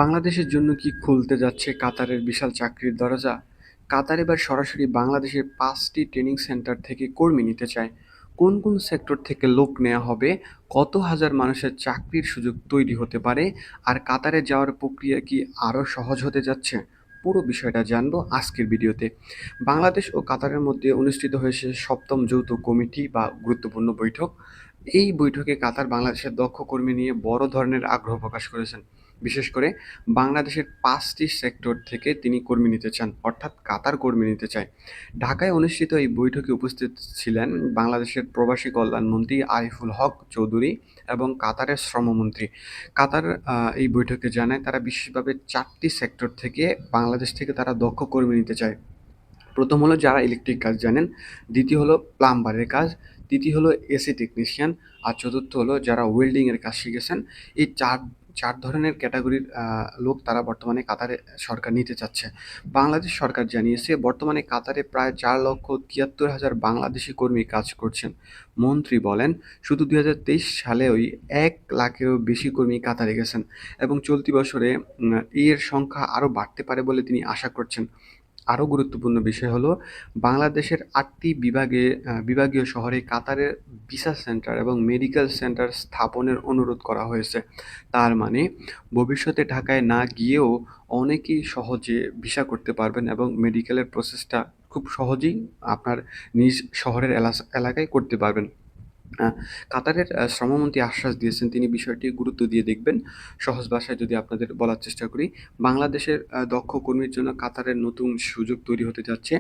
বাংলাদেশের জন্য কি খুলতে যাচ্ছে কাতারের বিশাল চাকরির দরজা? কাতার এবার সরাসরি বাংলাদেশের ৫টি ট্রেনিং সেন্টার থেকে কর্মী নিতে চায়। কোন কোন সেক্টর থেকে লোক নেওয়া হবে? কত হাজার মানুষের চাকরির সুযোগ তৈরি হতে পারে? আর কাতারে যাওয়ার প্রক্রিয়া কি আরও সহজ হতে যাচ্ছে? পুরো বিষয়টা জানবো আজকের ভিডিওতে। বাংলাদেশ ও কাতারের মধ্যে অনুষ্ঠিত হয়েছে ৭ম যৌথ কমিটি বা গুরুত্বপূর্ণ বৈঠক। এই বৈঠকে কাতার বাংলাদেশের দক্ষ কর্মী নিয়ে বড় ধরনের আগ্রহ প্রকাশ করেছেন। বিশেষ করে বাংলাদেশের ৫টি সেক্টর থেকে তিনি কর্মী নিতে চান, অর্থাৎ কাতার কর্মী নিতে চায়। ঢাকায় অনুষ্ঠিত এই বৈঠকে উপস্থিত ছিলেন বাংলাদেশের প্রবাসী কল্যাণমন্ত্রী আরিফুল হক চৌধুরী এবং কাতারের শ্রমমন্ত্রী। কাতার এই বৈঠকে জানায় তারা বিশেষভাবে ৪টি সেক্টর থেকে বাংলাদেশ থেকে তারা দক্ষ কর্মী নিতে চায়। প্রথম হলো যারা ইলেকট্রিক কাজ জানেন, দ্বিতীয় হলো প্লাম্বারের কাজ, তৃতীয় হলো এসি টেকনিশিয়ান, আর চতুর্থ হলো যারা ওয়েল্ডিংয়ের কাজ শিখেছেন। এই চার ধরনের ক্যাটাগরির লোক তারা বর্তমানে কাতারে সরকার নিতে চাচ্ছে। বাংলাদেশ সরকার জানিয়েছে বর্তমানে কাতারে প্রায় ৪,৭৩,০০০ বাংলাদেশি কর্মী কাজ করছেন। মন্ত্রী বলেন শুধু ২০২৩ সালে ওই ১,০০,০০০-এরও বেশি কর্মী কাতারে গেছেন এবং চলতি বছরে এর সংখ্যা আরও বাড়তে পারে বলে তিনি আশা করছেন। আরও গুরুত্বপূর্ণ বিষয় হলো বাংলাদেশের ৮টি বিভাগীয় শহরে কাতারের ভিসা সেন্টার এবং মেডিকেল সেন্টার স্থাপনের অনুরোধ করা হয়েছে। তার মানে ভবিষ্যতে ঢাকায় না গিয়েও অনেকেই সহজে ভিসা করতে পারবেন এবং মেডিকেলের প্রসেসটা খুব সহজেই আপনার নিজ শহরের এলাকায় করতে পারবেন। আ কাতারের শ্রমমন্ত্রী আশ্বাস দিয়েছেন তিনি বিষয়টি গুরুত্ব দিয়ে দেখবেন। সহজ ভাষায় যদি আপনাদের বলার চেষ্টা করি, বাংলাদেশের দক্ষ কর্মীর জন্য কাতারের নতুন সুযোগ তৈরি হতে যাচ্ছে।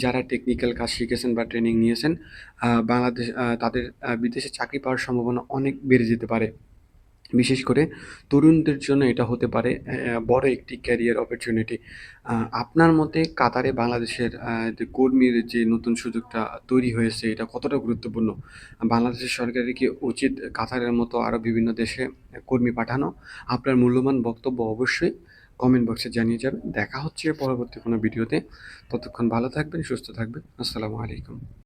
যারা টেকনিক্যাল কাজ শিখেছেন বা ট্রেনিং নিয়েছেন, তাদের বিদেশে চাকরি পাওয়ার সম্ভাবনা অনেক বেড়ে যেতে পারে। বিশেষ করে তরুণদের জন্য এটা হতে পারে বড় একটি ক্যারিয়ার অপরচুনিটি। আপনার মতে কাতারে বাংলাদেশের যে কর্মীর যে নতুন সুযোগটা তৈরি হয়েছে এটা কতটা গুরুত্বপূর্ণ? বাংলাদেশের সরকারের কি উচিত কাতারের মতো আরও বিভিন্ন দেশে কর্মী পাঠানো? আপনার মূল্যবান বক্তব্য অবশ্যই কমেন্ট বক্সে জানিয়ে যাবেন। দেখা হচ্ছে পরবর্তী কোনো ভিডিওতে। ততক্ষণ ভালো থাকবেন, সুস্থ থাকবেন। আসসালামু আলাইকুম।